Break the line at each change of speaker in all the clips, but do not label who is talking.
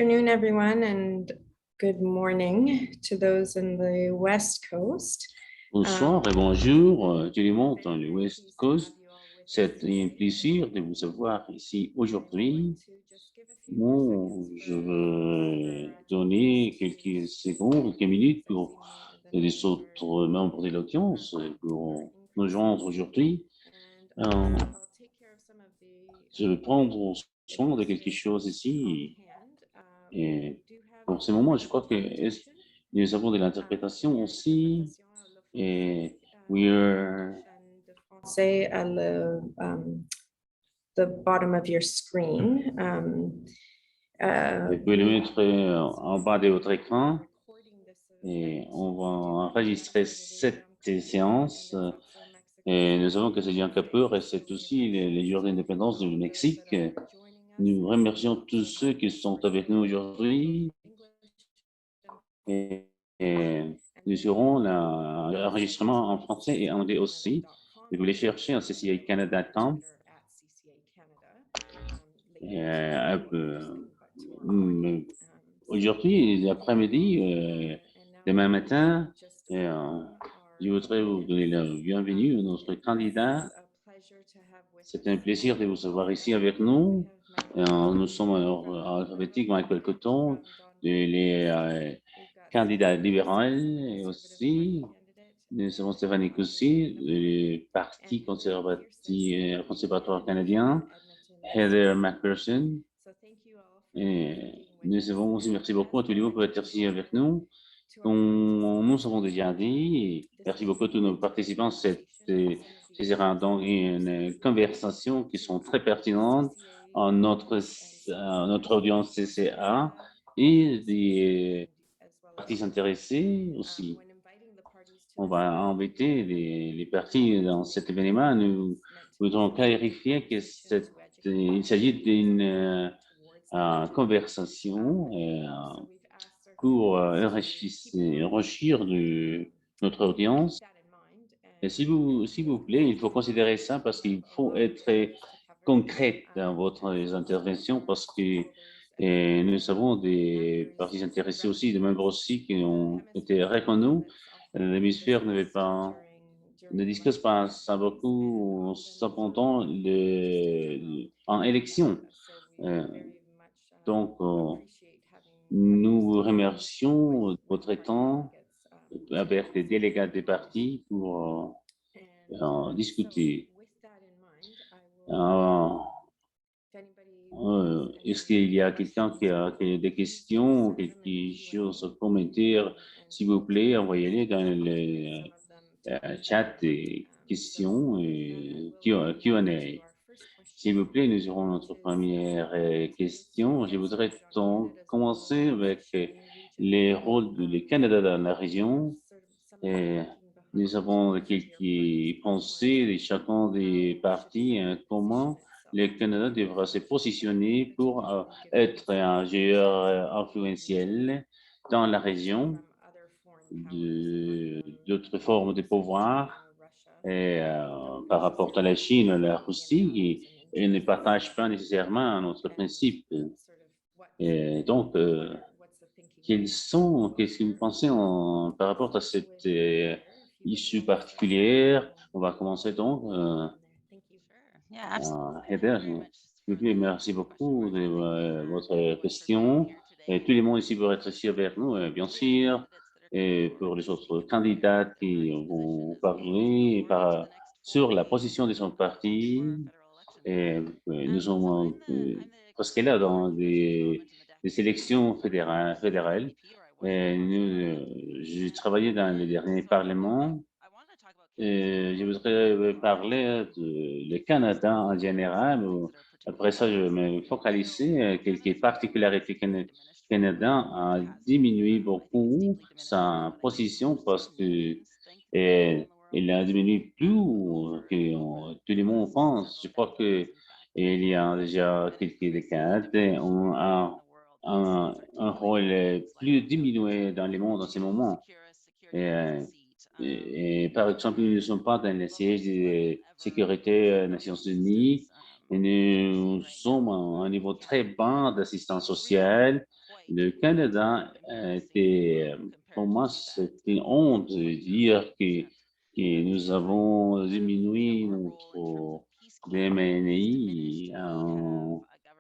Afternoon, everyone, and good morning to those in the West Coast.
Bonsoir et bonjour, tout le monde dans le West Coast. C'est un plaisir de vous avoir ici aujourd'hui. Bon, je veux donner quelques secondes, quelques minutes pour les autres membres de l'audience pour nous joindre aujourd'hui. Je vais prendre soin de quelque chose ici. Et pour ce moment, je crois que nous avons de l'interprétation aussi. Et we are
Say on the bottom of your screen.
Vous pouvez le mettre en bas de votre écran et on va enregistrer cette séance. Et nous savons que c'est Yom Kippur et c'est aussi les jours d'indépendance du Mexique. Nous remercions tous ceux qui sont avec nous aujourd'hui et nous aurons l'enregistrement en français et en anglais aussi. Vous voulez chercher en ccacanada.com. Aujourd'hui, l'après-midi, demain matin, je voudrais vous donner la bienvenue à notre candidat. C'est un plaisir de vous avoir ici avec nous. Nous sommes alphabétiques Michael Coton, les candidats libéraux et aussi nous avons Stéphanie Coussi, du Parti conservatoire canadien, Heather McPherson. Et nous avons aussi, merci beaucoup à tous les gens pour être ici avec nous. Comme nous avons déjà dit, merci beaucoup à tous nos participants. Ce sera donc une conversation qui sont très pertinentes en notre audience CCA et des parties intéressées aussi. On va inviter les parties dans cet événement. Nous voudrons clarifier qu'il s'agit d'une conversation pour enrichir notre audience. Et s'il vous plaît, il faut considérer ça parce qu'il faut être concret dans votre intervention parce que nous avons des parties intéressées aussi, des membres aussi qui ont été reconnus. L'hémisphère ne discute pas ça beaucoup, cependant, en élection. Donc, nous remercions votre temps avec les délégats des partis pour en discuter. Est-ce qu'il y a quelqu'un qui a des questions, quelque chose à commenter? S'il vous plaît, envoyez-les dans le chat des questions et Q&A. S'il vous plaît, nous aurons notre première question. Je voudrais donc commencer avec les rôles du Canada dans la région. Et nous avons quelques pensées de chacun des partis, comment le Canada devra se positionner pour être un joueur influentiel dans la région d'autres formes de pouvoir et, par rapport à la Chine, à la Russie, et ne partagent pas nécessairement notre principe. Et donc, qu'est-ce que vous pensez par rapport à cette issue particulière? On va commencer donc. Heather, merci beaucoup de votre question. Et tout le monde ici veut être ici avec nous, bien sûr. Et pour les autres candidats qui vont parler sur la position de son parti. Et, nous sommes presque là dans des élections fédérales. J'ai travaillé dans les derniers parlements. Et je voudrais parler du Canada en général. Après ça, je vais me focaliser quelques particularités Canada a diminué beaucoup sa position parce que il a diminué plus que tout le monde pense. Je crois que il y a déjà quelques décades, on a un rôle plus diminué dans le monde en ce moment. Et par exemple, nous ne sommes pas dans le siège de sécurité des Nations Unies. Et nous sommes à un niveau très bas d'assistance sociale. Le Canada était, pour moi, c'est une honte de dire que nous avons diminué notre DMNI à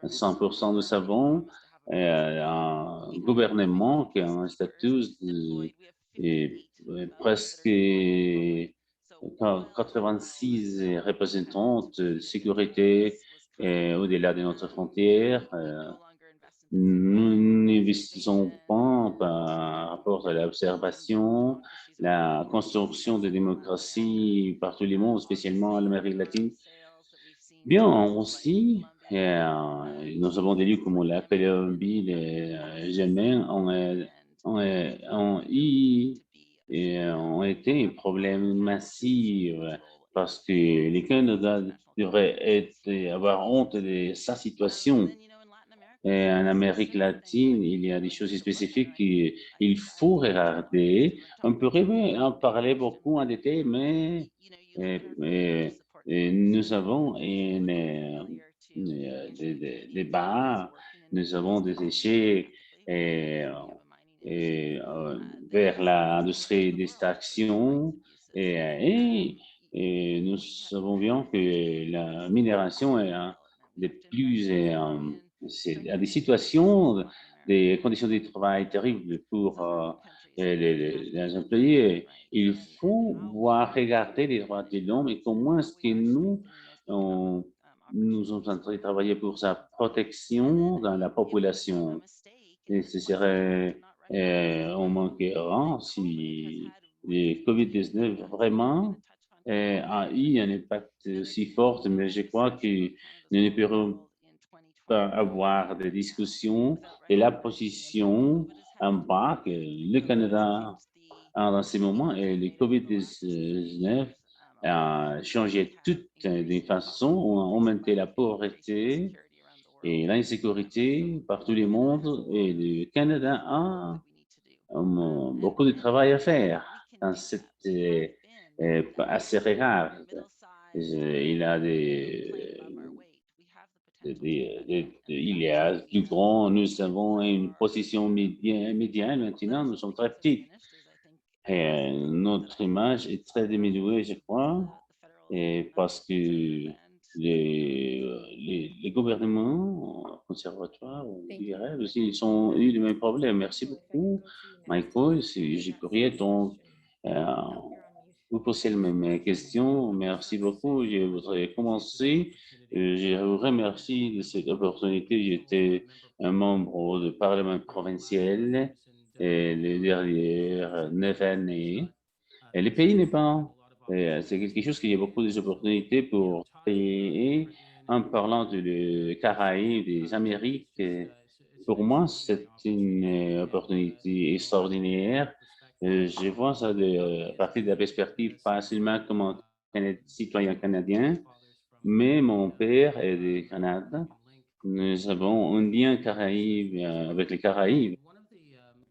100% de savon, un gouvernement qui a un statut presque 86 représentantes de sécurité au-delà de notre frontière. Nous n'investissons pas par rapport à l'observation, la construction de démocratie par tous les mondes, spécialement en Amérique latine. Bien aussi, nous avons des lieux comme la Colombie, le Yémen, ont été un problème massif parce que les Canadiens devraient avoir honte de sa situation. Et en Amérique latine, il y a des choses spécifiques qu'il faut regarder. On pourrait en parler beaucoup en détail, mais nous avons des bars, nous avons des déchets et, vers l'industrie d'extraction et nous savons bien que la minération est un des plus c'est à des situations, des conditions de travail terribles pour les employés. Il faut voir, regarder les droits de l'homme et comment est-ce que nous sommes en train de travailler pour sa protection dans la population. Et ce serait on manquera si le COVID-19 vraiment a eu un impact si fort, mais je crois que nous ne pourrons avoir des discussions et la position en bas que le Canada a dans ces moments et le COVID-19 a changé toutes les façons, a augmenté la pauvreté et l'insécurité par tout le monde et le Canada a beaucoup de travail à faire dans cette assez rare. Il a il y a plus grand, nous avons une position médiane maintenant, nous sommes très petits. Et notre image est très diminuée, je crois, et parce que les gouvernements conservatoires ou libéraux aussi, ils ont eu les mêmes problèmes. Merci beaucoup, Michael. Si je pourrais donc vous poser la même question. Merci beaucoup. Je voudrais commencer. Je vous remercie de cette opportunité. J'étais un membre du Parlement provincial les dernières 9 années. Et le pays n'est pas. C'est quelque chose qui a beaucoup d'opportunités pour payer. En parlant de Caraïbes, des Amériques, pour moi, c'est une opportunité extraordinaire. Je vois ça à partir de la perspective pas seulement comme un citoyen canadien, mais mon père est du Canada. Nous avons un lien Caraïbe avec les Caraïbes.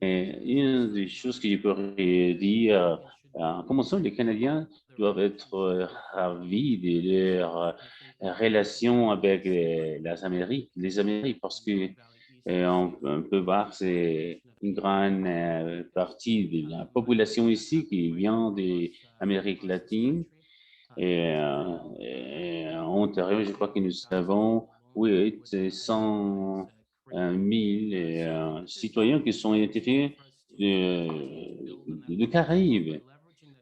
Et une des choses que je pourrais dire, en commençant, les Canadiens doivent être ravis de leur relation avec les Amériques, parce que on peut voir c'est une grande partie de la population ici qui vient d'Amérique latine. En Ontario, je crois que nous avons, oui, 100 000 citoyens qui sont identifiés de Caraïbes.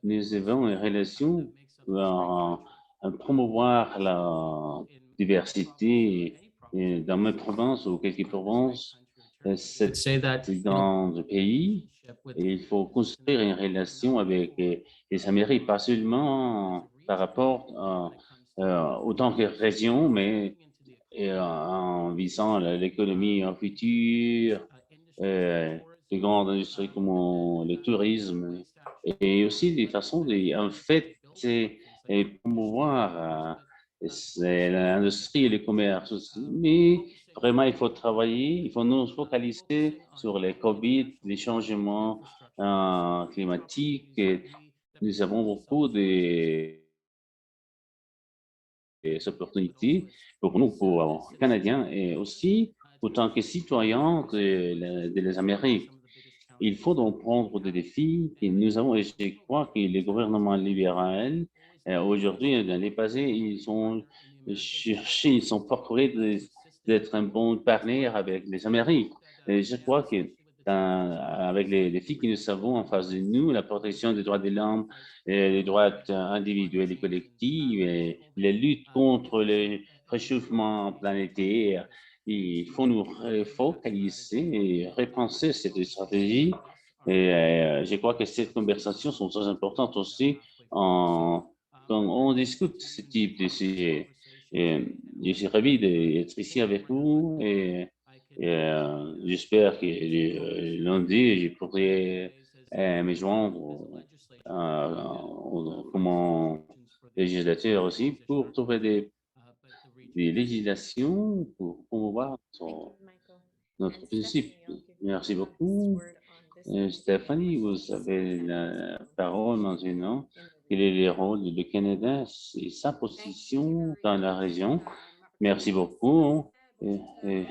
Nous avons une relation à promouvoir la diversité dans mes provinces ou quelques provinces, cet grand pays. Et il faut construire une relation avec les Amériques, pas seulement par rapport autant que région, mais en visant l'économie en futur, les grandes industries comme le tourisme, et aussi des façons de, en fait, promouvoir l'industrie et le commerce aussi. Mais vraiment, il faut travailler, il faut nous focaliser sur les COVID, les changements climatiques. Et nous avons beaucoup d'opportunités pour nous, pour Canadiens, et aussi autant que citoyens des Amériques. Il faut donc prendre des défis que nous avons, et je crois que les gouvernements libéraux, aujourd'hui, dans les passés, ils ont cherché, ils sont procurés d'être un bon partenaire avec les Amériques. Et je crois que avec les défis que nous avons en face de nous, la protection des droits de l'homme, les droits individuels et collectifs, et les luttes contre le réchauffement planétaire, il faut nous focaliser et repenser cette stratégie. Et je crois que ces conversations sont très importantes aussi quand on discute ce type de sujet. Et je suis ravi d'être ici avec vous et j'espère que lundi, je pourrai me joindre comme législateur aussi pour trouver des législations pour promouvoir
Thank you, Michael.
notre
And
principe.
Stephanie, I'll give you
Merci
this
beaucoup.
word on this one.
Stéphanie,
What
vous
is the
avez
Canada's
la
role
parole maintenant.
in the
Quel est
region?
le rôle du Canada et sa position dans la région? Merci
Merci.
beaucoup. Et, et,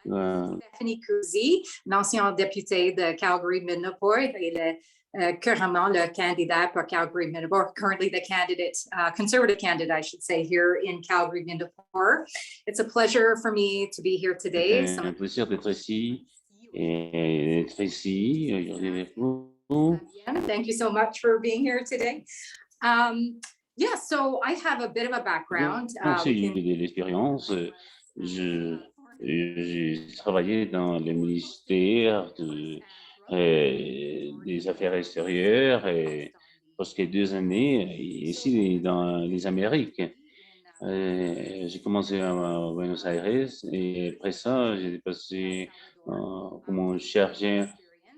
Stephanie Cousy, l'ancien député de Calgary-Midnapore et currently le candidat pour Calgary-Midnapore, currently the candidate, conservative candidate, I should say, here in Calgary-Midnapore. It's a pleasure for me to be here today.
c'est un plaisir d'être ici et d'être ici aujourd'hui avec vous.
Thank you so much for being here today. Yeah, so I have a bit of a background.
J'ai eu de l'expérience. J'ai travaillé dans le ministère des Affaires extérieures et presque 2 années ici dans les Amériques. J'ai commencé à Buenos Aires et après ça, j'ai passé comme chercheur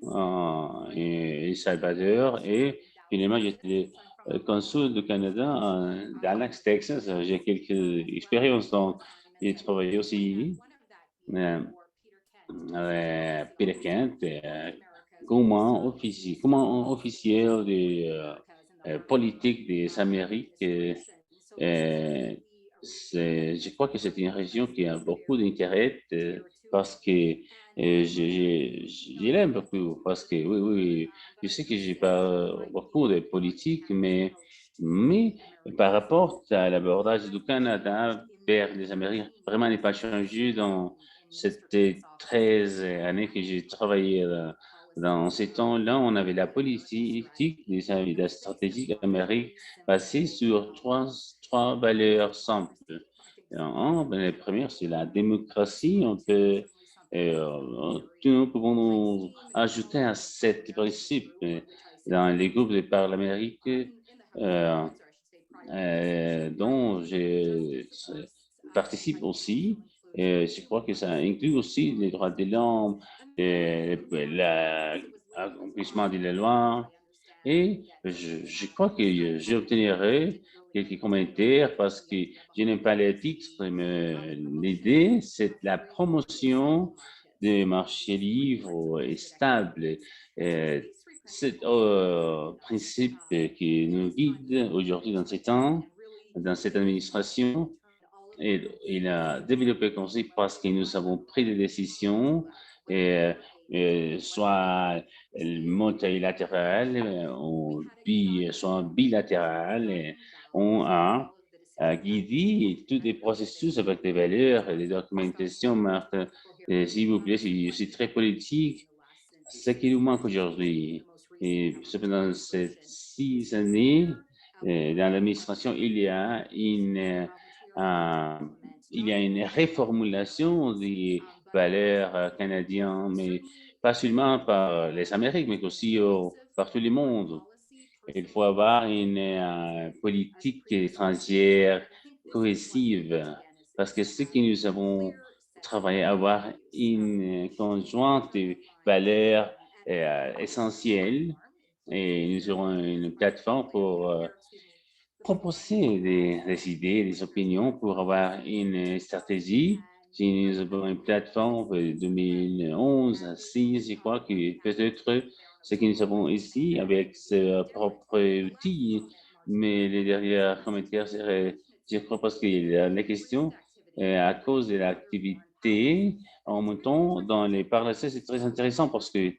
en El Salvador et finalement, j'étais consul du Canada à Dallas, Texas. J'ai quelques expériences, donc j'ai travaillé aussi Peter Kent comme officiel de politique des Amériques. Je crois que c'est une région qui a beaucoup d'intérêt parce que je l'aime beaucoup parce que oui, oui, je sais que j'ai pas beaucoup de politique, mais par rapport à l'abordage du Canada vers les Amériques, vraiment n'est pas changé dans ces 13 années que j'ai travaillé dans ces temps-là. On avait la politique, la stratégie américaine basée sur trois valeurs simples. La première, c'est la démocratie. Nous pouvons nous ajouter à cet principe dans les groupes de parlementaires dont je participe aussi. Je crois que ça inclut aussi les droits de l'homme, l'accomplissement de la loi. Et je crois que j'obtiendrai quelques commentaires parce que je n'aime pas les titres, mais l'idée, c'est la promotion des marchés libres et stables. C'est principe qui nous guide aujourd'hui dans ces temps, dans cette administration. Et il a développé le concept parce que nous avons pris des décisions, soit multilatérales, soit bilatérales. Et on a guidé tous les processus avec des valeurs, les documentations, Marthe. S'il vous plaît, c'est très politique. Ce qui nous manque aujourd'hui. Et pendant ces 6 années, dans l'administration, il y a une reformulation des valeurs canadiennes, mais pas seulement par les Amériques, mais aussi par tout le monde. Il faut avoir une politique étrangère cohésive, parce que ce que nous avons travaillé, avoir une conjointe valeur essentielle, et nous aurons une plateforme pour proposer des idées, des opinions pour avoir une stratégie. Si nous avons une plateforme de 2011 à 2006, je crois que peut-être ce que nous avons ici avec ce propre outil, mais les derniers commentaires seraient, je crois, parce que la question, à cause de l'activité monter en montant dans les parlacés, c'est très intéressant parce que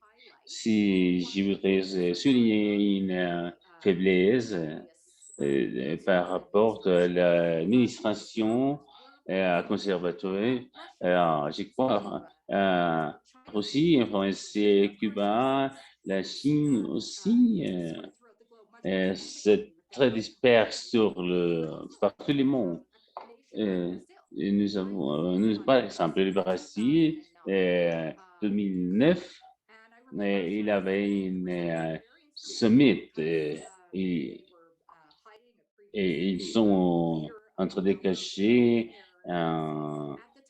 si je voudrais souligner une faiblesse par rapport à l'administration conservatoire, je crois aussi influencer Cuba, la Chine aussi, c'est très disperse par tout le monde. Et nous avons, par exemple, le Brésil, 2009, il avait une summit et ils sont en train de cacher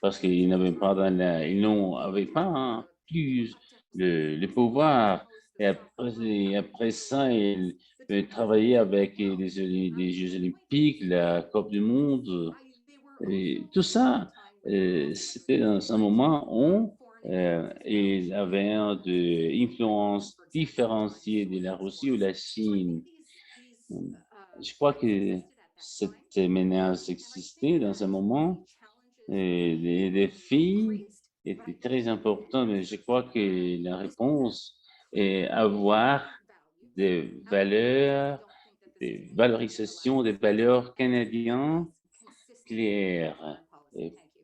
parce qu'ils n'avaient pas ils n'avaient pas plus le pouvoir. Et après ça, ils travaillaient avec les Jeux olympiques, la Coupe du Monde. Et tout ça, c'était dans un moment où il avait une influence différenciée de la Russie ou la Chine. Je crois que cette menace existait dans un moment. Et les défis étaient très importants, mais je crois que la réponse est avoir des valeurs, des valorisations, des valeurs canadiennes claires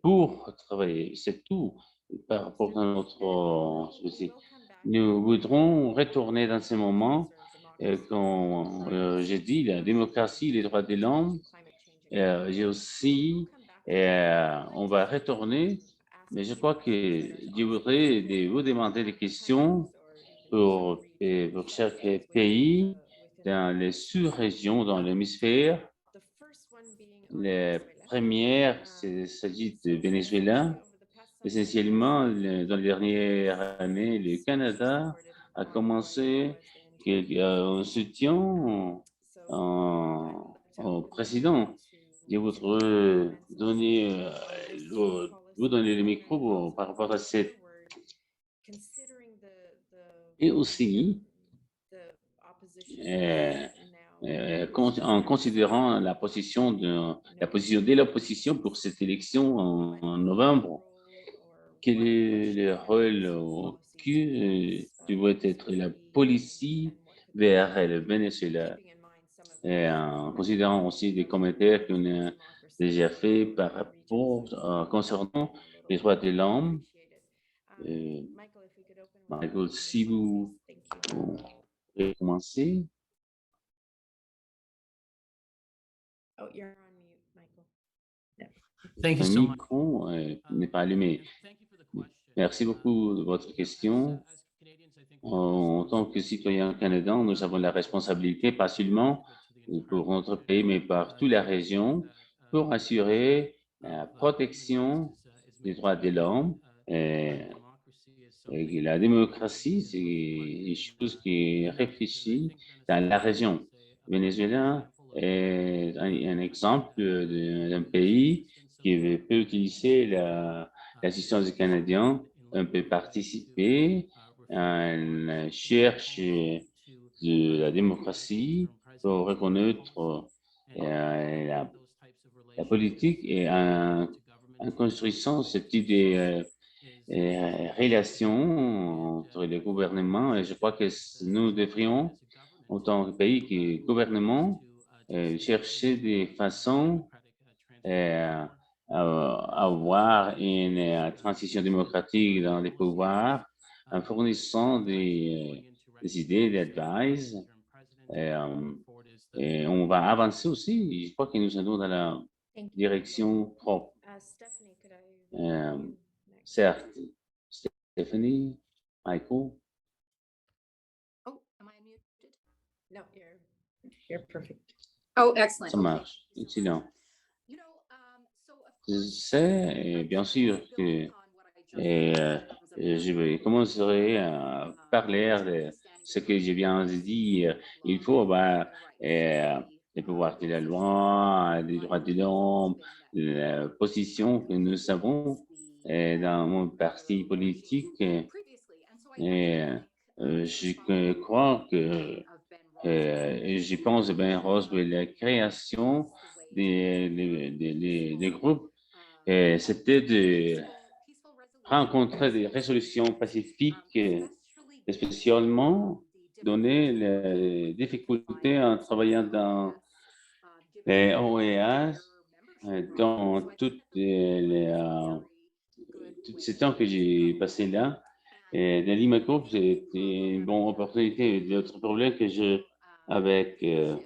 pour travailler. C'est tout par rapport à notre souci. Nous voudrons retourner dans ces moments quand j'ai dit la démocratie, les droits de l'homme. J'ai aussi, on va retourner, mais je crois que je voudrais vous demander des questions pour chaque pays dans les sous-régions, dans l'hémisphère. La première, il s'agit de Venezuela. Essentiellement, dans les dernières années, le Canada a commencé un soutien au président. Je voudrais vous donner le micro par rapport à cette. Et aussi, en considérant la position de l'opposition pour cette élection en novembre, quel est le rôle que doit être la police vers le Venezuela, et en considérant aussi des commentaires qu'on a déjà faits par rapport concernant les droits de l'homme. Michael, si vous pouvez commencer.
Oh, you're on mute, Michael.
Thank you
Le
so much.
micro n'est pas allumé. Merci beaucoup de votre question. En tant que citoyen canadien, nous avons la responsabilité, pas seulement pour notre pays, mais par toute la région, pour assurer la protection des droits de l'homme. Et la démocratie, c'est une chose qui est réfléchie dans la région. Le Venezuela est un exemple d'un pays qui peut utiliser l'assistance des Canadiens, on peut participer à la recherche de la démocratie pour reconnaître la politique et en construisant ce type de relations entre les gouvernements. Et je crois que nous devrions, en tant que pays qui est gouvernement, chercher des façons avoir une transition démocratique dans les pouvoirs en fournissant des idées, des advice. Et on va avancer aussi. Je crois que nous allons dans la direction propre.
Stephanie, could I?
Certes. Stephanie, Michael.
Oh, am I muted?
No, you're perfect.
Oh, excellent.
Ça marche. Excellent.
You know,
Je sais, bien sûr que je commencerai à parler de ce que je viens de dire. Il faut avoir les pouvoirs de la loi, les droits de l'homme, la position que nous avons dans mon parti politique. Et je crois que je pense bien Rose de la création des groupes. C'était rencontrer des résolutions pacifiques, spécialement donner les difficultés en travaillant dans les OEA, dans tous ces temps que j'ai passé là. Et dans l'IMACO, c'était une bonne opportunité. L'autre problème que j'ai avec le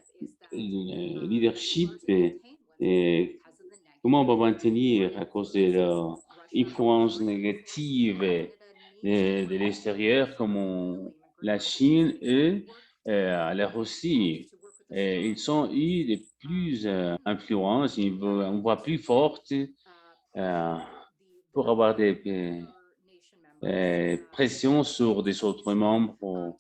leadership et comment on va maintenir à cause de leur influence négative de l'extérieur, comme la Chine et la Russie. Et ils ont eu de plus influence, on voit plus forte pour avoir des pressions sur des autres membres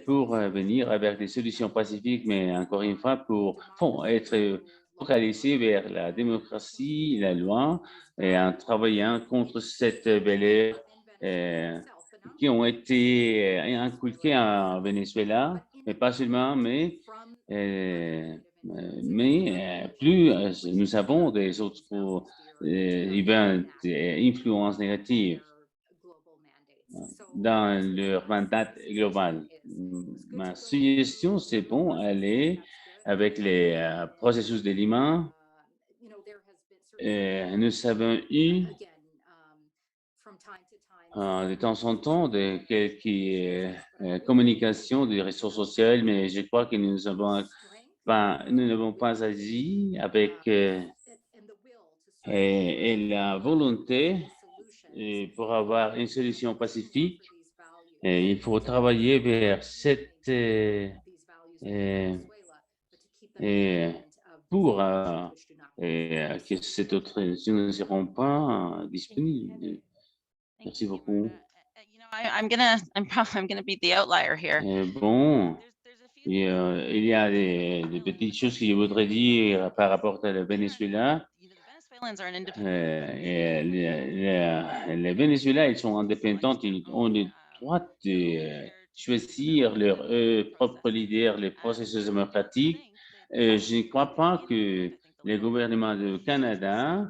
pour venir avec des solutions pacifiques, mais encore une fois, pour être focalisé vers la démocratie, la loi, et en travaillant contre cette valeur qui ont été inculquées en Venezuela, mais pas seulement, mais plus nous avons des autres events, influences négatives dans leur mandat global. Ma suggestion, c'est bon, aller avec les processus de Lima. Nous avons eu de temps en temps quelques communications des réseaux sociaux, mais je crois que nous n'avons pas agi avec et la volonté pour avoir une solution pacifique. Et il faut travailler vers cette pour que cette autre ne seront pas disponibles. Merci beaucoup.
I'm gonna be the outlier here.
Bon, il y a des petites choses que je voudrais dire par rapport au Venezuela. Les Vénézuéliens, ils sont indépendants, ils ont le droit de choisir leur propre leader, les processus démocratiques. Je ne crois pas que les gouvernements du Canada,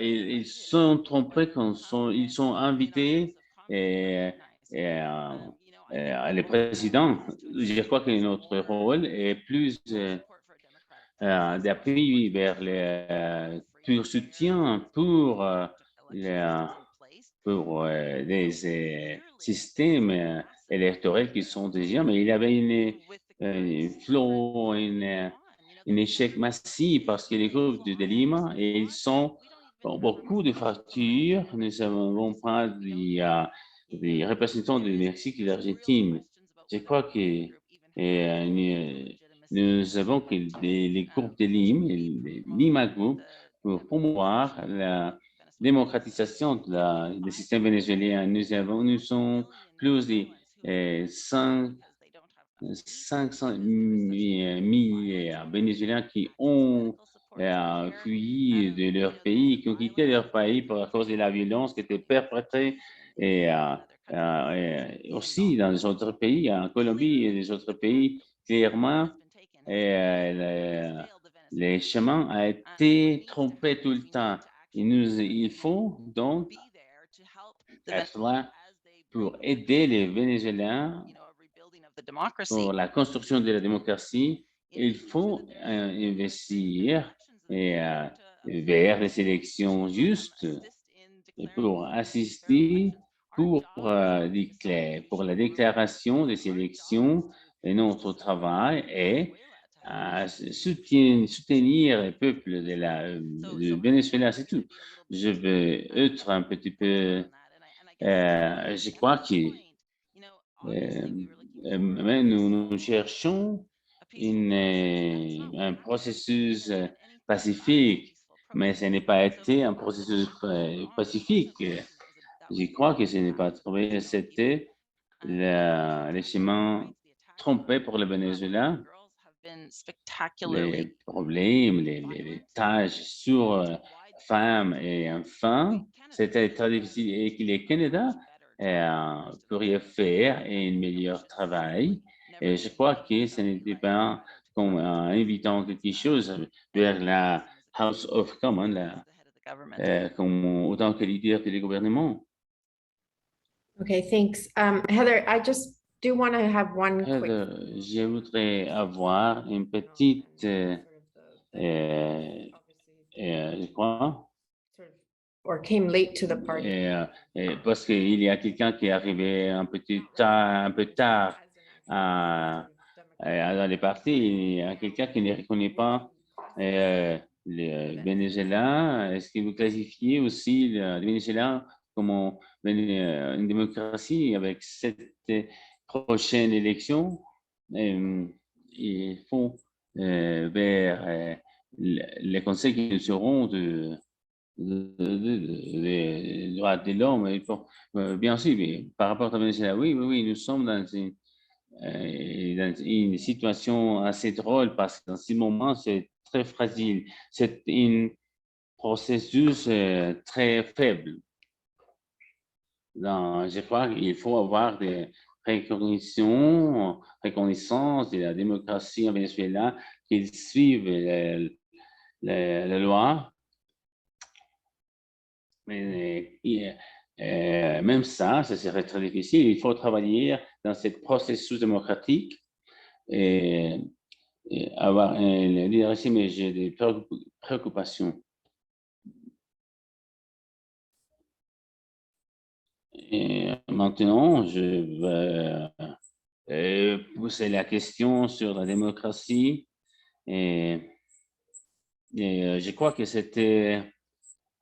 ils sont trompés quand ils sont invités les présidents. Je crois que notre rôle est plus d'appui vers les pour soutien pour les systèmes électoraux qui sont déjà, mais il y avait un échec massif parce que les groupes de Lima, et ils sont beaucoup de fractures. Nous n'avons pas des représentants du Mexique et de l'Argentine. Je crois que nous avons que les groupes de Lima, les Lima Group, pour promouvoir la démocratisation du système vénézuélien. Nous sommes plus de 500 000 Vénézuéliens qui ont fui de leur pays, qui ont quitté leur pays à cause de la violence qui était perpétrée et aussi dans les autres pays, en Colombie et les autres pays, clairement, les chemins ont été trompés tout le temps. Il faut donc être là pour aider les Vénézuéliens pour la construction de la démocratie. Il faut investir vers les élections justes et pour assister pour la déclaration des élections et notre travail est soutenir le peuple de Venezuela, c'est tout. Je veux être un petit peu, je crois que mais nous cherchons un processus pacifique, mais ce n'est pas été un processus pacifique. Je crois que ce n'est pas trouvé, c'était les chemins trompés pour le Venezuela. Les problèmes, les tâches sur femmes et enfants, c'était très difficile et que le Canada pourrait faire un meilleur travail. Et je crois que ce n'était pas comme invitant quelque chose vers la House of Commons,
government.
autant que leader des gouvernements.
Okay, thanks. Heather, I just do want to have one quick.
Je voudrais avoir une petite, je crois,
Or came late to the party.
parce qu'il y a quelqu'un qui est arrivé un peu tard dans les partis. Il y a quelqu'un qui ne reconnaît pas le Venezuela. Est-ce que vous classifiez aussi le Venezuela comme une démocratie avec cette prochaine élection? Il faut vers les conseils qui seront des droits de l'homme. Bien sûr, mais par rapport à Venezuela, oui, nous sommes dans une situation assez drôle parce que dans ce moment, c'est très fragile. C'est un processus très faible. Je crois qu'il faut avoir des reconnaissance de la démocratie en Venezuela, qu'ils suivent la loi. Mais même ça serait très difficile. Il faut travailler dans ce processus démocratique et avoir un leadership, mais j'ai des préoccupations. Et maintenant, je vais pousser la question sur la démocratie et je crois que c'était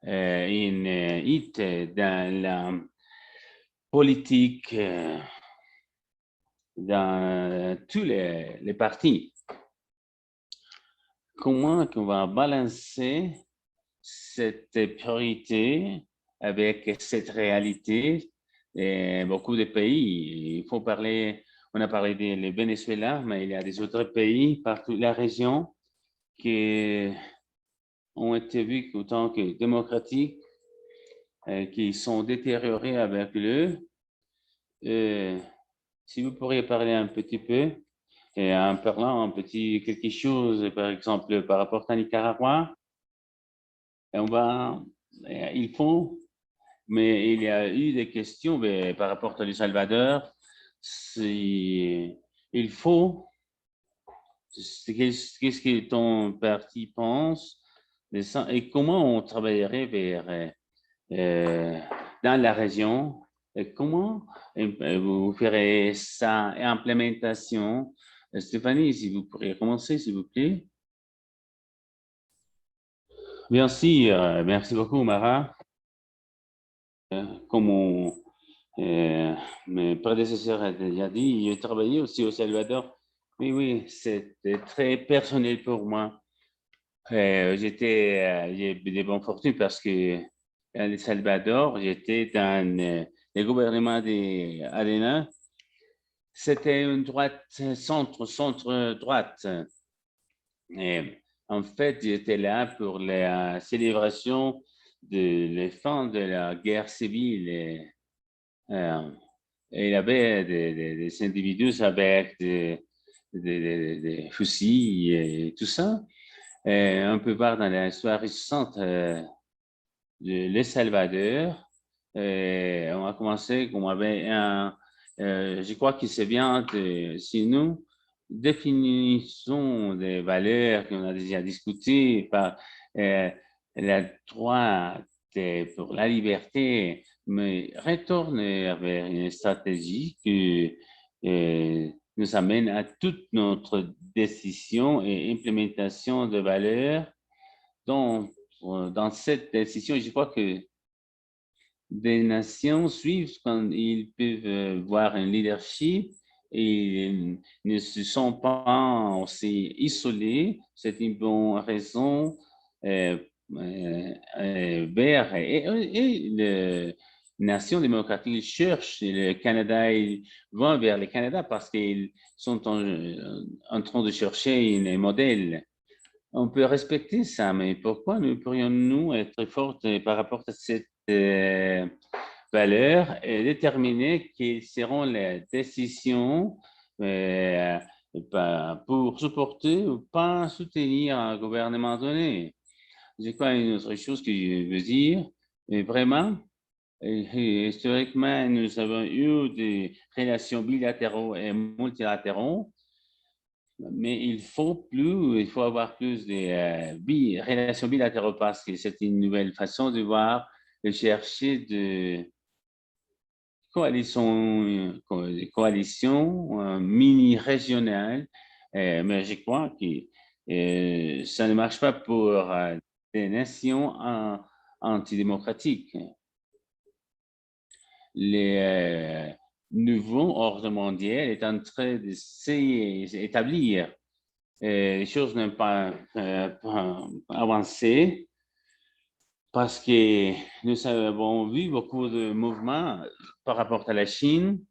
une hit dans la politique dans tous les partis. Comment on va balancer cette priorité avec cette réalité? Beaucoup de pays, il faut parler, on a parlé du Venezuela, mais il y a des autres pays partout la région qui ont été vus autant que démocratiques, qui sont détériorés avec eux. Si vous pourriez parler un petit peu, et en parlant un petit quelque chose, par exemple, par rapport à Nicaragua, il faut, mais il y a eu des questions par rapport à El Salvador. Il faut, qu'est-ce que ton parti pense de ça, et comment on travaillerait vers dans la région, et comment vous ferez ça, implémentation? Stéphanie, si vous pourriez commencer, s'il vous plaît. Bien sûr, merci beaucoup, Mara. Comme mes prédécesseurs ont déjà dit, j'ai travaillé aussi au Salvador. Oui, c'était très personnel pour moi. J'ai des bonnes fortunes parce que à El Salvador, j'étais dans le gouvernement d'Arena. C'était une droite, centre-droite. Et en fait, j'étais là pour la célébration de la fin de la guerre civile. Et il y avait des individus avec des fusils et tout ça. Et on peut voir dans l'histoire récente de El Salvador, on a commencé, on avait je crois que c'est bien si nous définissons des valeurs qu'on a déjà discutées par la droite pour la liberté, mais retourner vers une stratégie qui nous amène à toute notre décision et implémentation de valeurs. Donc, dans cette décision, je crois que des nations suivent quand ils peuvent voir un leadership et ne se sont pas aussi isolés. C'est une bonne raison vers et les nations démocratiques cherchent le Canada, ils vont vers le Canada parce qu'ils sont en train de chercher un modèle. On peut respecter ça, mais pourquoi ne pourrions-nous être forts par rapport à cette valeur et déterminer quelles seront les décisions pour supporter ou pas soutenir un gouvernement donné? je crois une autre chose que je veux dire, et vraiment, historiquement, nous avons eu des relations bilatérales et multilatérales, mais il faut avoir plus de relations bilatérales parce que c'est une nouvelle façon de voir, de chercher de coalitions mini-régionales, mais je crois que ça ne marche pas pour des nations antidémocratiques. Les nouveaux ordres mondiaux est en train de s'établir. Les choses n'ont pas avancé parce que nous avons vu beaucoup de mouvements par rapport à la Chine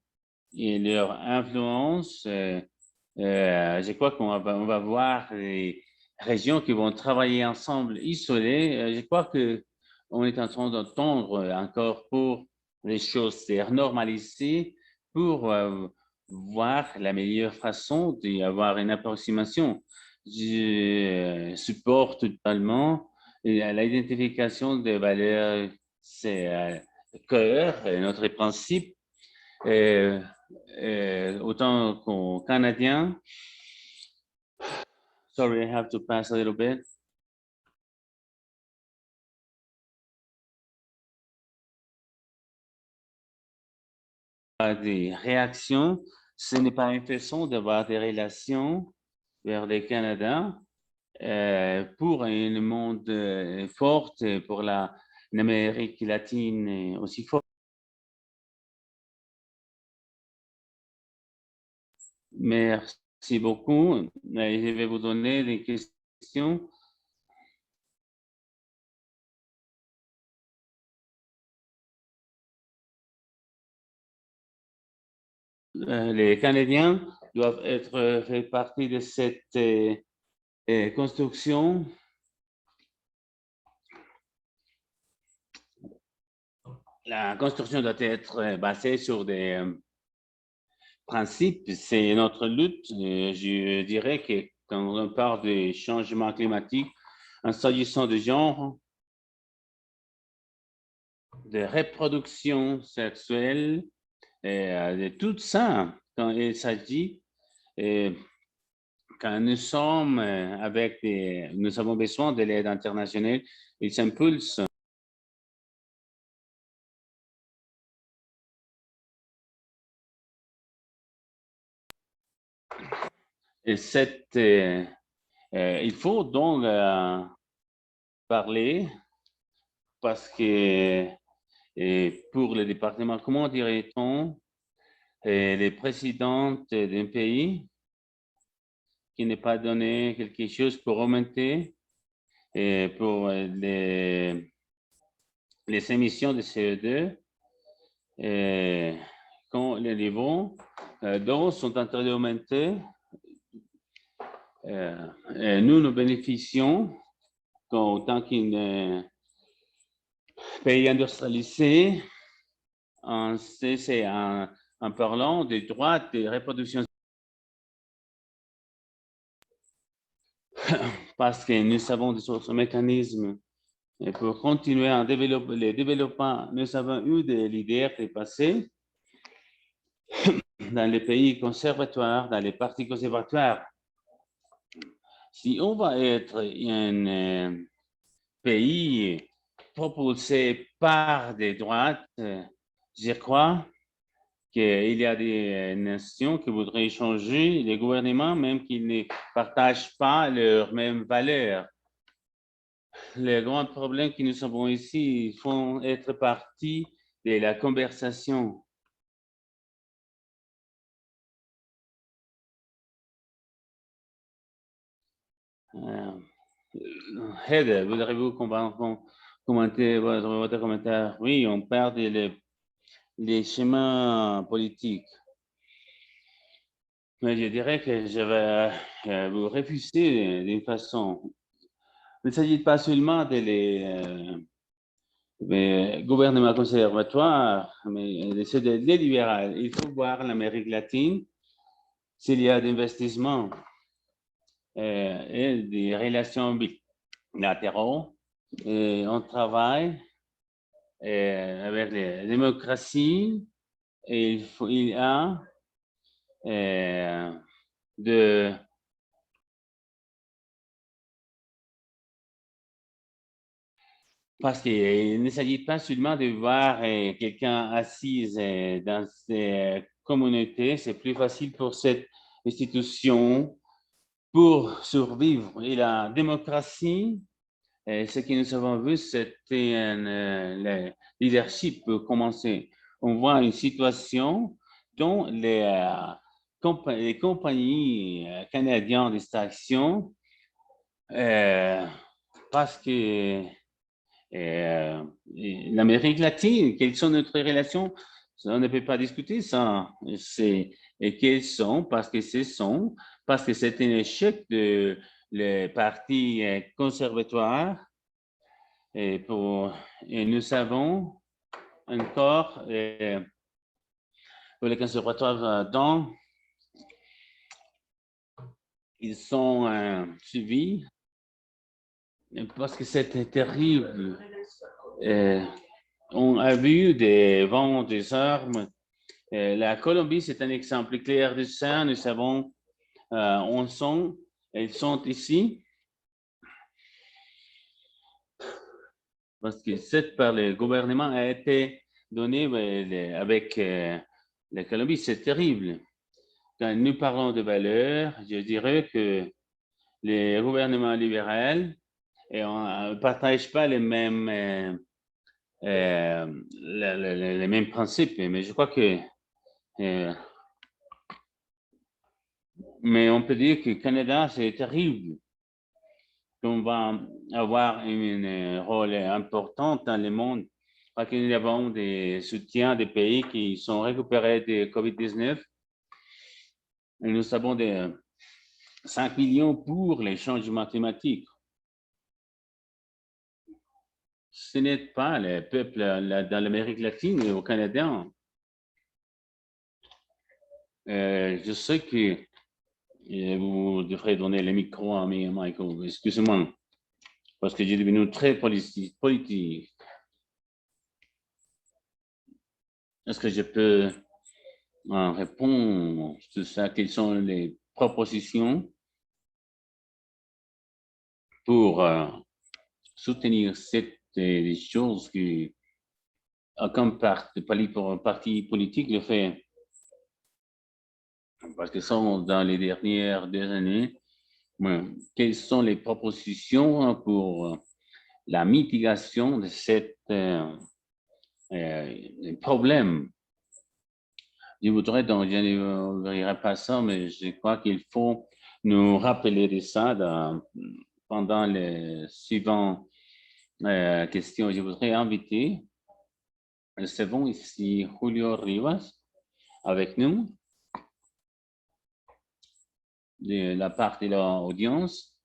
et leur influence. Je crois qu'on va voir les régions qui vont travailler ensemble, isolées. Je crois qu'on est en train d'entendre encore pour les choses se normaliser, pour voir la meilleure façon d'avoir une approximation. Je supporte totalement l'identification des valeurs, c'est cœur, notre principe. Autant qu'au Canadien. Sorry, I have to pass a little bit. Des réactions, ce n'est pas une façon d'avoir des relations vers le Canada pour un monde fort, pour l'Amérique latine aussi forte. Merci beaucoup. Je vais vous donner des questions. Les Canadiens doivent être fait partie de cette construction. La construction doit être basée sur des principes. C'est notre lutte. Je dirais que quand on parle des changements climatiques, en s'agissant de genre, de reproduction sexuelle, de tout ça, quand il s'agit, quand nous sommes nous avons besoin de l'aide internationale, il s'impulse. Et il faut donc parler parce que pour le département, comment dirait-on, les présidentes d'un pays qui n'est pas donné quelque chose pour augmenter pour les émissions de CO2 quand les niveaux d'eau sont en train d'augmenter. Nous bénéficions en tant qu'un pays industrialisé en parlant des droits de reproduction. Parce que nous avons des autres mécanismes. Et pour continuer à développer les développements, nous avons eu des leaders du passé dans les pays conservatoires, dans les partis conservatoires. Si on va être un pays propulsé par des droites, je crois qu'il y a des nations qui voudraient changer les gouvernements, même qu'ils ne partagent pas leurs mêmes valeurs. Les grands problèmes que nous avons ici font être partie de la conversation. Heather, voudrez-vous commenter votre commentaire? Oui, on parle des chemins politiques. Mais je dirais que je vais vous refuser d'une façon. Il ne s'agit pas seulement des gouvernements conservatoires, mais de ceux des libéraux. Il faut voir l'Amérique latine s'il y a d'investissements et des relations bilatérales Et on travaille avec la démocratie et il y a de parce qu'il ne s'agit pas seulement de voir quelqu'un assis dans ces communautés, c'est plus facile pour cette institution pour survivre. Et la démocratie, ce que nous avons vu, c'était le leadership pour commencer. On voit une situation dont les compagnies canadiennes d'extraction, parce que l'Amérique latine, quelles sont notre relations? On ne peut pas discuter ça. Et quelles sont? Parce que c'est un échec de les partis conservatoires. Et nous savons encore pour les conservatoires dont ils sont suivis parce que c'était terrible. On a vu des vents, des armes. La Colombie, c'est un exemple clair de ça. Nous savons, elles sont ici parce que cette par le gouvernement a été donnée avec la Colombie. C'est terrible. Quand nous parlons de valeurs, je dirais que les gouvernements libéraux et on ne partage pas les mêmes principes, mais je crois que mais on peut dire que le Canada, c'est terrible. On va avoir un rôle important dans le monde parce que nous avons des soutiens des pays qui sont récupérés de COVID-19. Et nous avons des 5 millions pour les changements climatiques. Ce n'est pas le peuple dans l'Amérique latine et au Canada. Je sais que vous devrez donner le micro à Michael. Excusez-moi, parce que j'ai devenu très politique. Est-ce que je peux répondre sur ça? Quelles sont les propositions pour soutenir cette choses qui, comme parti politique, le fait? Parce que sont dans les dernières 2 années, quelles sont les propositions pour la mitigation de cette problème? Je voudrais, donc, je ne verrai pas ça, mais je crois qu'il faut nous rappeler de ça pendant les suivantes questions. Je voudrais inviter, nous avons ici Julio Rivas avec nous, de la part de l'audience.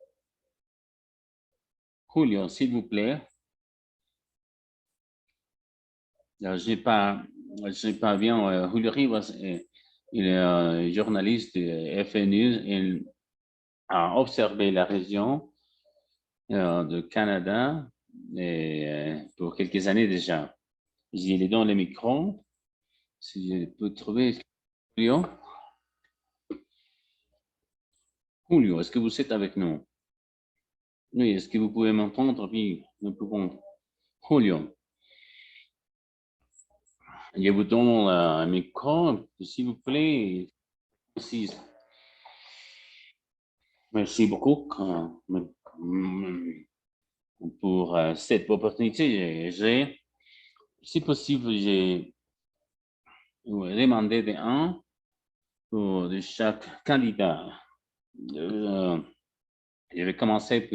Julio, s'il vous plaît. Je pas bien. Julio Rivas il est journaliste de FNU. Il a observé la région de Canada pour quelques années déjà. Il est dans le micro. Si je peux trouver Julio. Julio, est-ce que vous êtes avec nous? Oui, est-ce que vous pouvez m'entendre? Oui, nous pouvons. Julio. Je vous donne un micro, s'il vous plaît. Merci beaucoup pour cette opportunité. Si possible, j'ai demandé pour de chaque candidat. Je vais commencer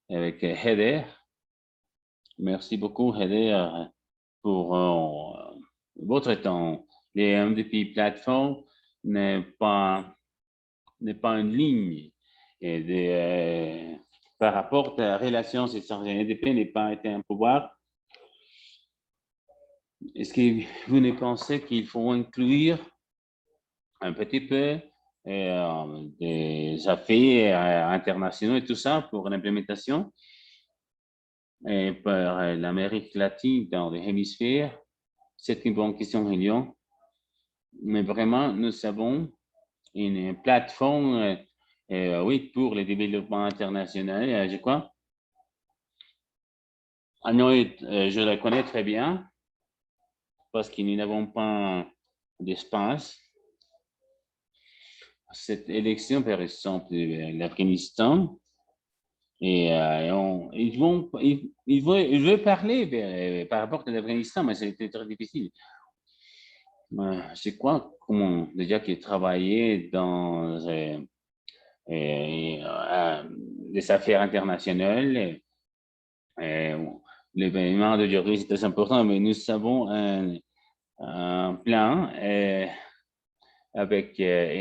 avec Heather. Merci beaucoup, Heather, pour votre temps. Les MVP Platform n'est pas une ligne par rapport à la relation NDP n'est pas été un pouvoir. Est-ce que vous ne pensez qu'il faut inclure un petit peu des affaires internationaux et tout ça pour l'implémentation? et par l'Amérique latine dans l'hémisphère. C'est une bonne question, Elion. Mais vraiment, nous avons une plateforme, oui, pour le développement international, je crois. Hanoï, je la connais très bien parce que nous n'avons pas d'espace. Cette élection, par exemple, de l'Afghanistan, et ils veulent parler par rapport à l'Afghanistan, mais c'était très difficile. Je crois comment déjà qu'ils travaillaient dans les affaires internationales. L'événement d'aujourd'hui, c'est très important, mais nous avons un plan et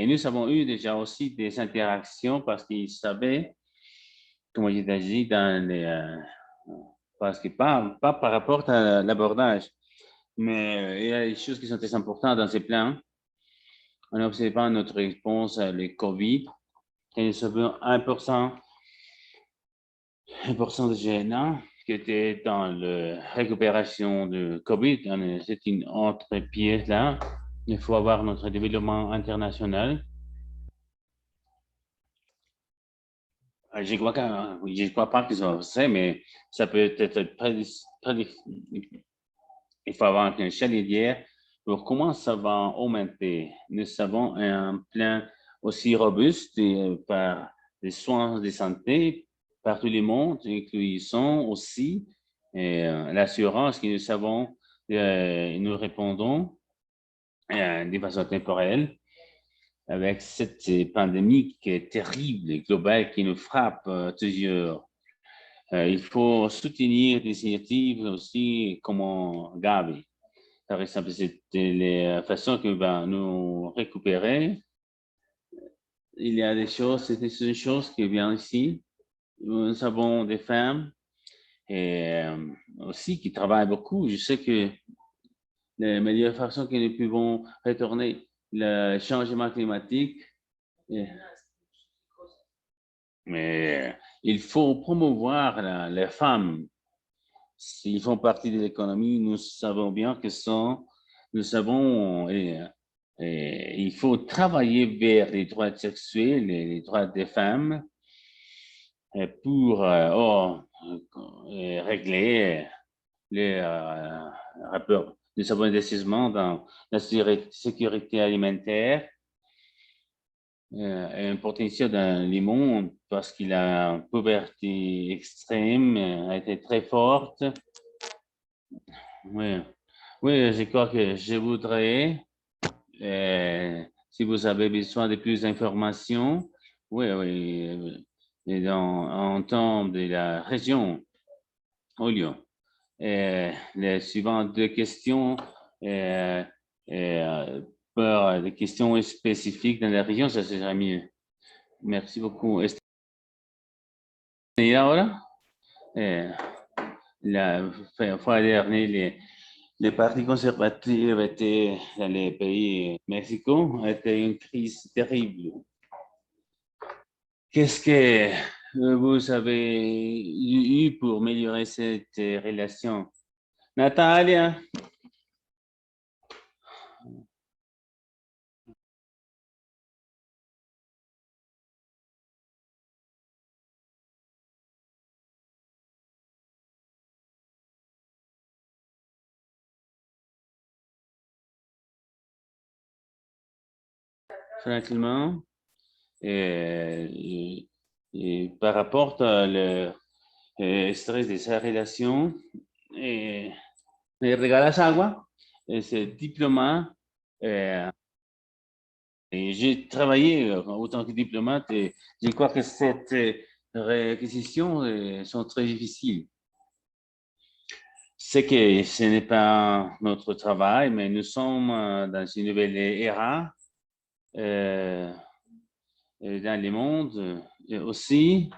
nous avons eu déjà aussi des interactions parce qu'ils savaient comment ils agissent dans parce que pas par rapport à l'abordage, mais il y a des choses qui sont très importantes dans ces plans. En observant notre réponse à la COVID, et nous avons 1% de GNA qui était dans la récupération de COVID. C'est une autre pièce là. Il faut avoir notre développement international. Je crois pas que ça c'est, mais ça peut être il faut avoir une chaleur pour comment ça va augmenter. Nous avons un plan aussi robuste par les soins de santé par tout le monde, incluant aussi l'assurance que nous avons, nous répondons de façon temporelle avec cette pandémie qui est terrible et globale qui nous frappe toujours. Il faut soutenir des initiatives aussi comme Gavi. Par exemple, c'était les façons que nous récupérer. Il y a des choses, c'est des choses qui viennent ici. Nous avons des femmes et aussi qui travaillent beaucoup. Je sais que la meilleure façon que nous pouvons retourner le changement climatique, mais il faut promouvoir les femmes. S'ils font partie de l'économie, nous savons bien que nous savons, il faut travailler vers les droits sexuels et les droits des femmes pour régler les rapports. Nous avons des investissements dans la sécurité alimentaire et un potentiel dans le monde parce que la pauvreté extrême a été très forte. Oui, oui, je crois que je voudrais, si vous avez besoin de plus d'informations, oui, oui, en temps de la région, au Lyon. Les suivantes deux questions, pour des questions spécifiques dans la région, ça sera mieux. Merci beaucoup. Et ahora, la fois dernière, les partis conservatifs étaient dans les pays Mexico, était une crise terrible. Qu'est-ce que vous avez eu pour améliorer cette relation? Natalia? Tranquillement. Et par rapport à le stress de sa relation, me regalas agua, ese diplôme, et j'ai travaillé en tant que diplomate et je crois que cette réquisition sont très difficiles. C'est que ce n'est pas notre travail, mais nous sommes dans une nouvelle ère dans le monde aussi.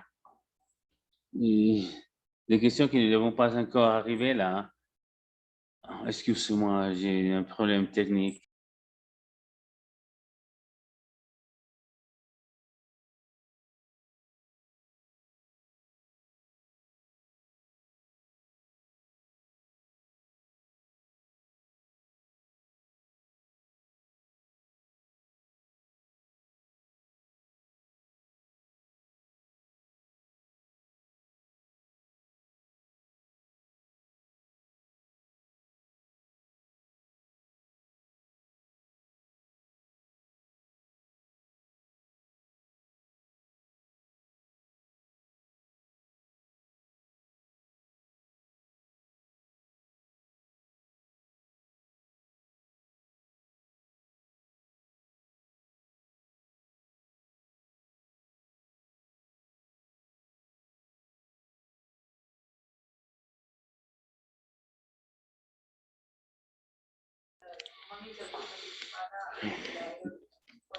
Des questions qui ne devons pas encore arriver là. Excuse-moi, j'ai un problème technique.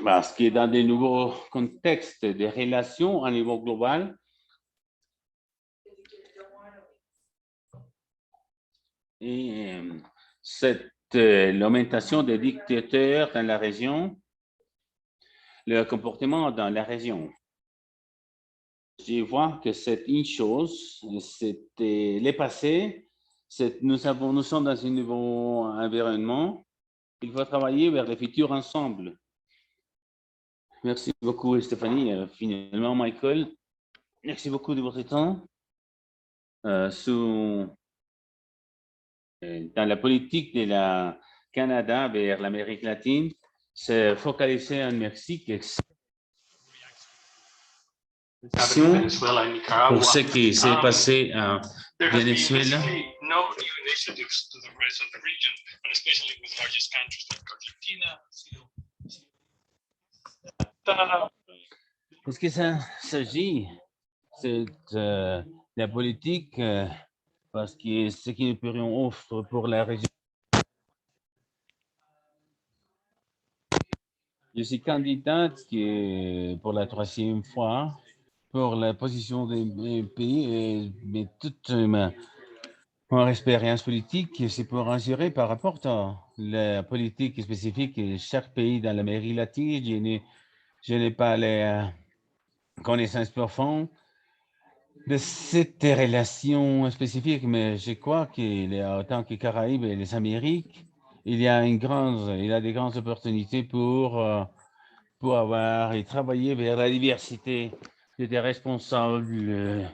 Parce que dans des nouveaux contextes de relations à niveau global, et cette l'augmentation des dictateurs dans la région, le comportement dans la région. Je vois que c'est une chose, c'était le passé, nous sommes dans un nouveau environnement, il faut travailler vers le futur ensemble. Merci beaucoup, Stéphanie. Finalement, Michael, merci beaucoup de votre temps. Dans la politique de la Canada vers l'Amérique latine, se focaliser en Mexique pour ce qui s'est passé en Venezuela. Parce que ça s'agit de la politique, parce que ce que nous pourrions offrir pour la région. Je suis candidate pour la 3e fois pour la position des pays, mais toute mon expérience politique, c'est pour assurer par rapport à la politique spécifique de chaque pays dans l'Amérique latine. Je n'ai pas les connaissances profondes de cette relation spécifique, mais je crois qu'en tant que Caraïbes et les Amériques, il y a des grandes opportunités pour avoir et travailler vers la diversité des responsables,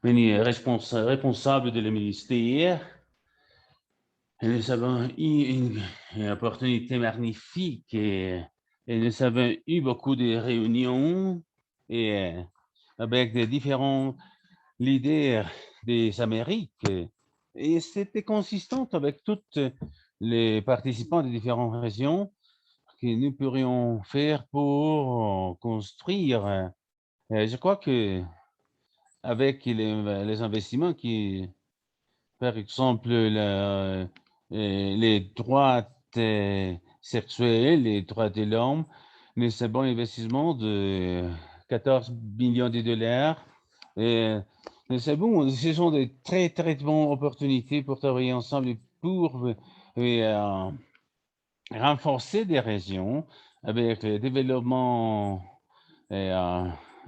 responsables de le ministère. Et nous avons eu une opportunité magnifique et nous avons eu beaucoup de réunions et avec des différents leaders des Amériques. Et c'était consistant avec toutes les participants des différentes régions que nous pourrions faire pour construire. Je crois que avec les investissements qui, par exemple, les droits sexuels, les droits de l'homme, nous avons un investissement de 14 millions de dollars. Et c'est bon, ce sont de très, très bonnes opportunités pour travailler ensemble pour renforcer des régions avec le développement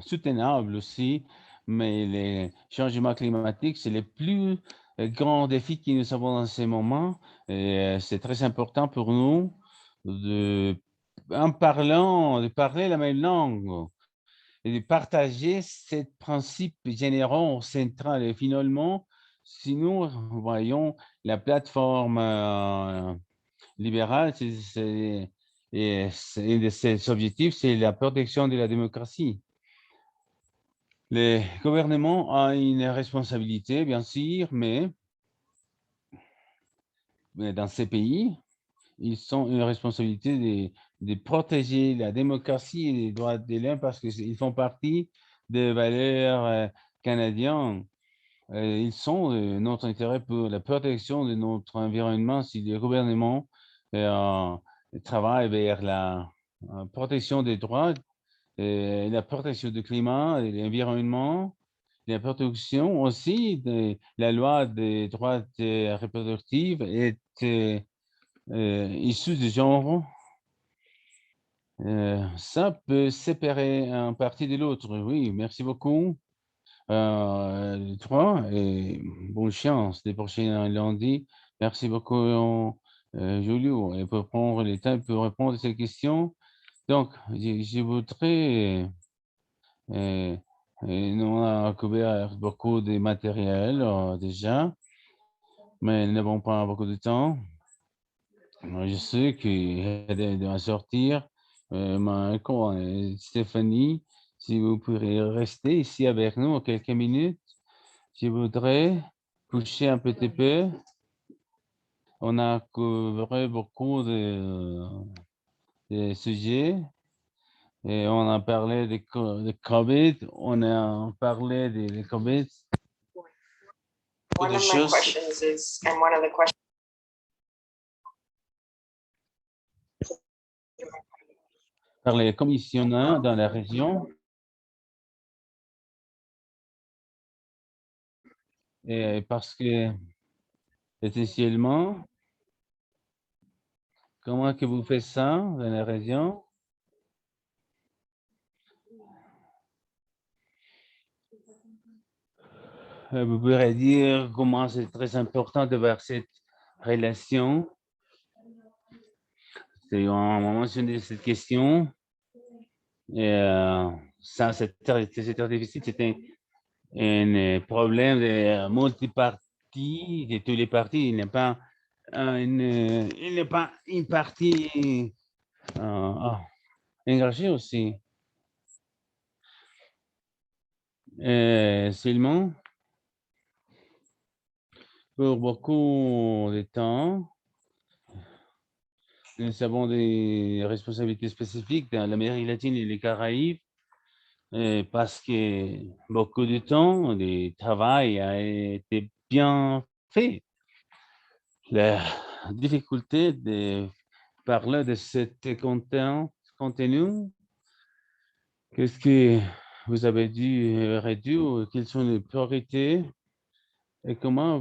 soutenable aussi, mais les changements climatiques, c'est le plus grand défi que nous avons dans ces moments. Et c'est très important pour nous de parler la même langue et de partager ces principes généraux centraux. Et finalement, si nous voyons la plateforme libérale, et de ses objectifs, c'est la protection de la démocratie. Les gouvernements ont une responsabilité, bien sûr, mais dans ces pays, ils ont une responsabilité de protéger la démocratie et les droits de l'homme parce qu'ils font partie des valeurs canadiennes. Ils sont notre intérêt pour la protection de notre environnement si le gouvernement travaille vers la protection des droits, la protection du climat et de l'environnement, la protection aussi de la loi des droits reproductifs est issue du genre. Ça peut séparer un parti de l'autre. Oui, merci beaucoup. 3 et bonne chance les prochains lundis. Merci beaucoup, Julio, et pour prendre le temps pour répondre à ces questions. Donc, je voudrais, nous on a couvert beaucoup de matériel déjà, mais nous n'avons pas beaucoup de temps. Je sais qu'il doit sortir. Michael et Stéphanie, si vous pourrez rester ici avec nous quelques minutes, je voudrais toucher un petit peu. On a couvert beaucoup de sujets et on a parlé de COVID, on a parlé de COVID.
One of my questions is, and one of the questions
par les commissionnaires dans la région. Et parce que, essentiellement, comment que vous faites ça dans la région? Vous pourrez dire comment c'est très important de voir cette relation. On a mentionné cette question. Et ça, cet déficit, c'était un problème de multipartie, de tous les partis. Il n'est pas une partie engagée aussi. Seulement, pour beaucoup de temps, nous avons des responsabilités spécifiques dans l'Amérique latine et les Caraïbes parce que beaucoup de temps, le travail a été bien fait. La difficulté de parler de ce contenu, qu'est-ce que vous avez dû réduire, quelles sont les priorités et comment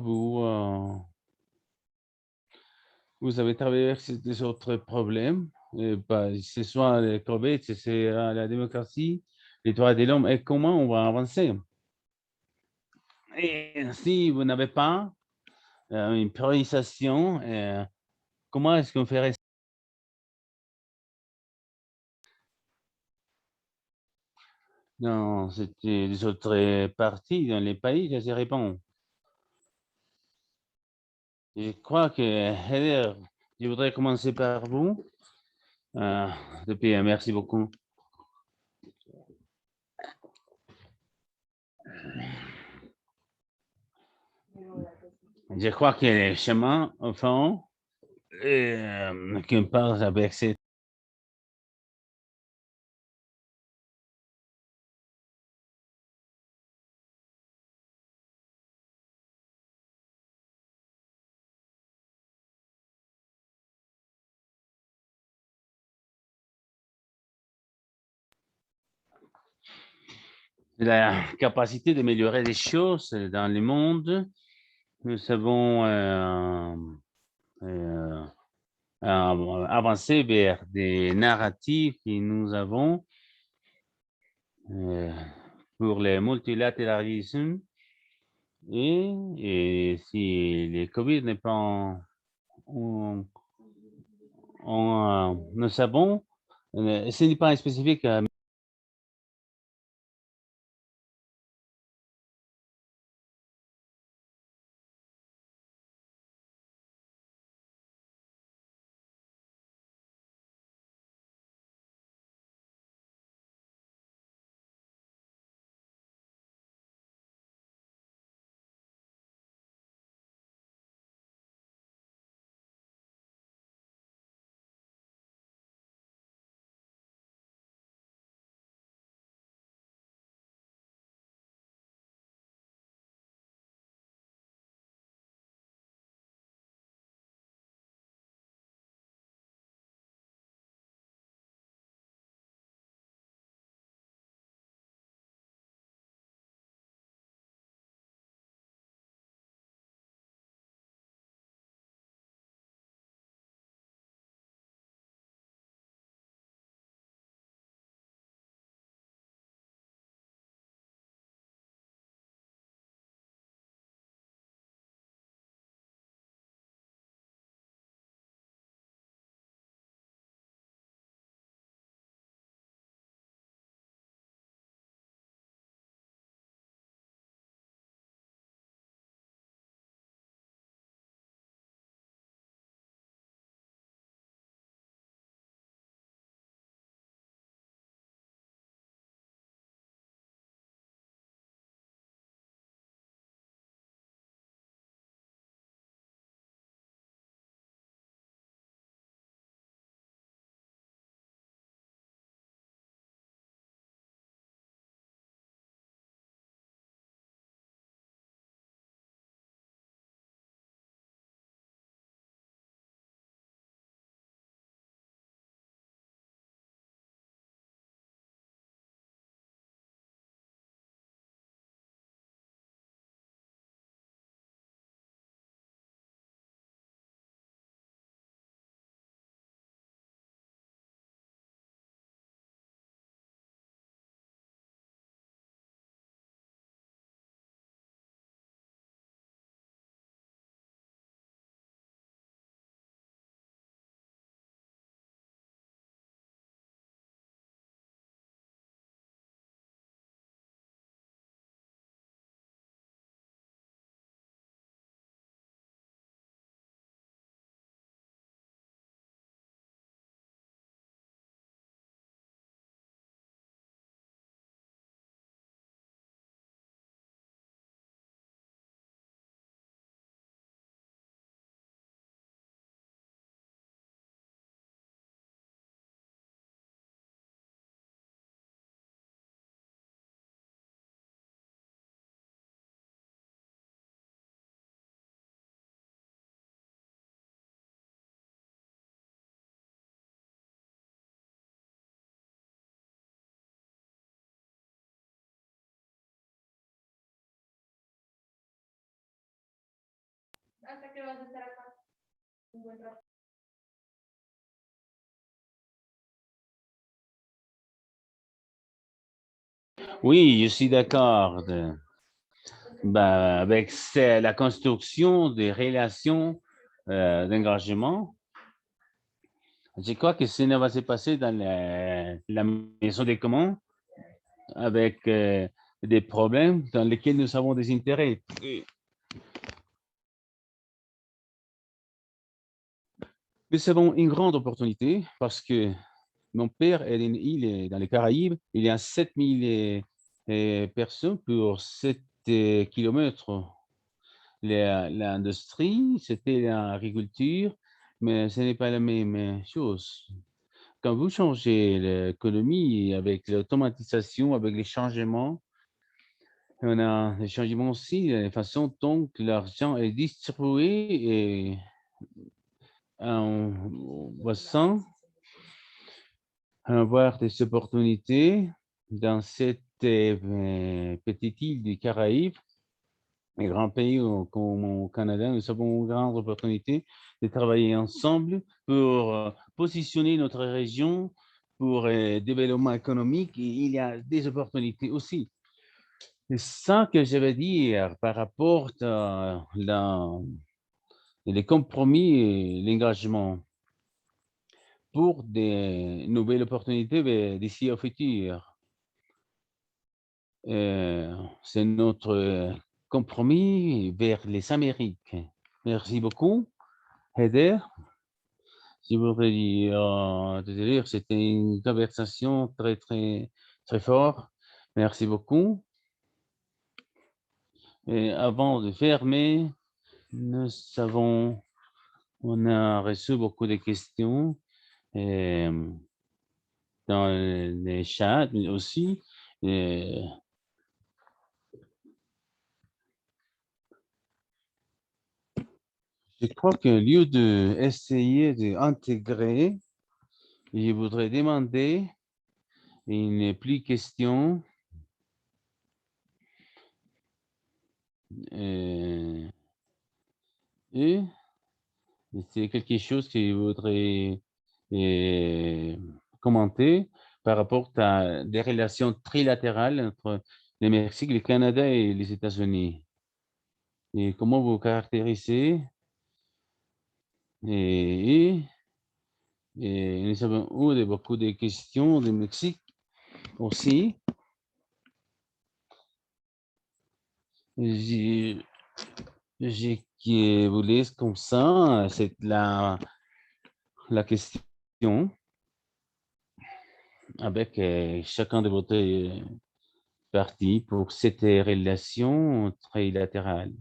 vous avez travaillé avec des autres problèmes, que ce soit le COVID, c'est la démocratie, les droits de l'homme, et comment on va avancer. Et si vous n'avez pas une priorisation, comment est-ce qu'on ferait ça? Dans les autres parties, dans les pays, je réponds. Je crois que, Heather, je voudrais commencer par vous. Depuis, merci beaucoup. Je crois que le chemin, au fond, qu'on parle avec cette la capacité d'améliorer les choses dans le monde. Nous avons avancé vers des narratifs que nous avons pour le multilatéralisme et si le COVID n'est pas nous savons, ce n'est pas spécifique à Oui, je suis d'accord avec la construction des relations d'engagement. Je crois que ce ne va se passer dans la maison des communs avec des problèmes dans lesquels nous avons des intérêts. Nous avons une grande opportunité parce que mon père est une île dans les Caraïbes. Il y a 7000 personnes pour 7 kilomètres. L'industrie, c'était l'agriculture, mais ce n'est pas la même chose. Quand vous changez l'économie avec l'automatisation, avec les changements, on a des changements aussi, la façon dont l'argent est distribué et on va avoir des opportunités dans cette petite île du Caraïbes. Les grands pays comme au Canada, nous avons une grande opportunité de travailler ensemble pour positionner notre région pour le développement économique. Et il y a des opportunités aussi. C'est ça que je veux dire par rapport à les compromis et l'engagement pour des nouvelles opportunités d'ici au futur. C'est notre compromis vers les Amériques. Merci beaucoup, Heather. Je voudrais dire, c'était une conversation très, très, très forte. Merci beaucoup. Et avant de fermer, on a reçu beaucoup de questions dans les chats aussi. Je crois qu'au lieu d'essayer d'intégrer, je voudrais demander, il n'est plus question, et c'est quelque chose que je voudrais commenter par rapport à des relations trilatérales entre le Mexique, le Canada et les États-Unis. Et comment vous caractérisez et nous avons eu beaucoup de questions du Mexique aussi. Je vous laisse comme ça, c'est la question avec chacun de votre parties pour cette relation trilatérale.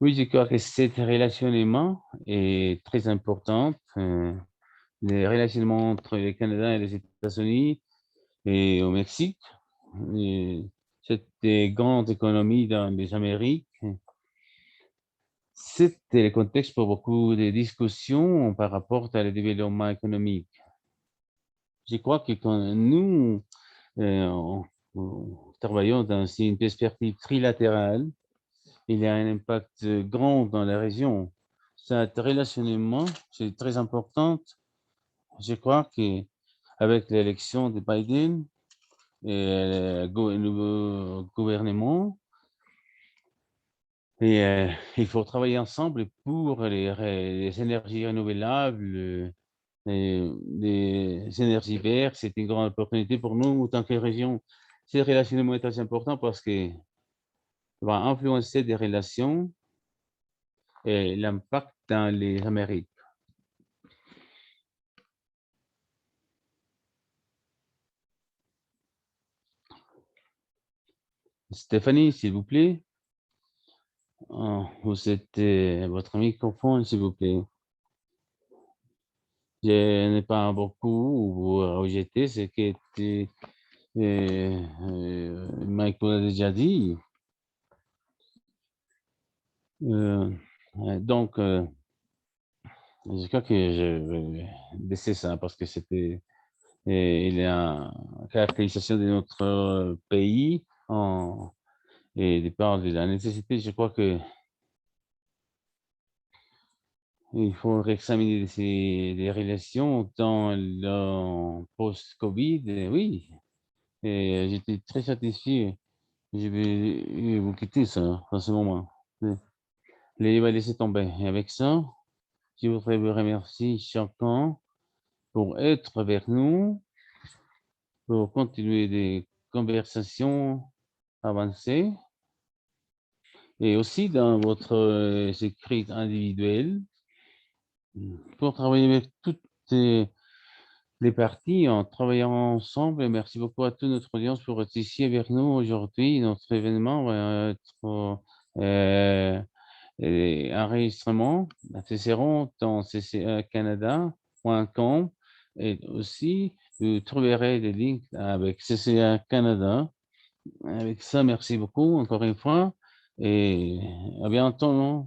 Oui, je crois que cet relationnement est très important. Les relationnements entre le Canada et les États-Unis et au Mexique, cette grande économie dans les Amériques, c'était le contexte pour beaucoup de discussions par rapport au développement économique. Je crois que quand nous travaillons dans une perspective trilatérale, il y a un impact grand dans la région. Cet relationnement, c'est très important. Je crois qu'avec l'élection de Biden et le nouveau gouvernement, il faut travailler ensemble pour les énergies renouvelables, les énergies vertes. C'est une grande opportunité pour nous en tant que région. Ce relationnement est très important parce que va influencer des relations et l'impact dans les Amériques. Stéphanie, s'il vous plaît. Vous êtes votre microphone, s'il vous plaît. Je n'ai pas beaucoup vous rejeter ce que Michael a déjà dit. Donc, je crois que je vais laisser ça parce que c'était et la caractérisation de notre pays et de par de la nécessité, je crois que il faut réexaminer les relations dans le post-Covid. Oui, et j'étais très satisfait. Je vais vous quitter ça en ce moment. Les va laisser tomber. Et avec ça, je voudrais vous remercier chacun pour être avec nous, pour continuer des conversations avancées et aussi dans votre écrits individuels pour travailler avec toutes les parties en travaillant ensemble. Et merci beaucoup à toute notre audience pour être ici avec nous aujourd'hui. Notre événement va être enregistrement. Nous serons dans ccacanada.com et aussi vous trouverez des liens avec CCA Canada. Avec ça, merci beaucoup encore une fois et à bientôt.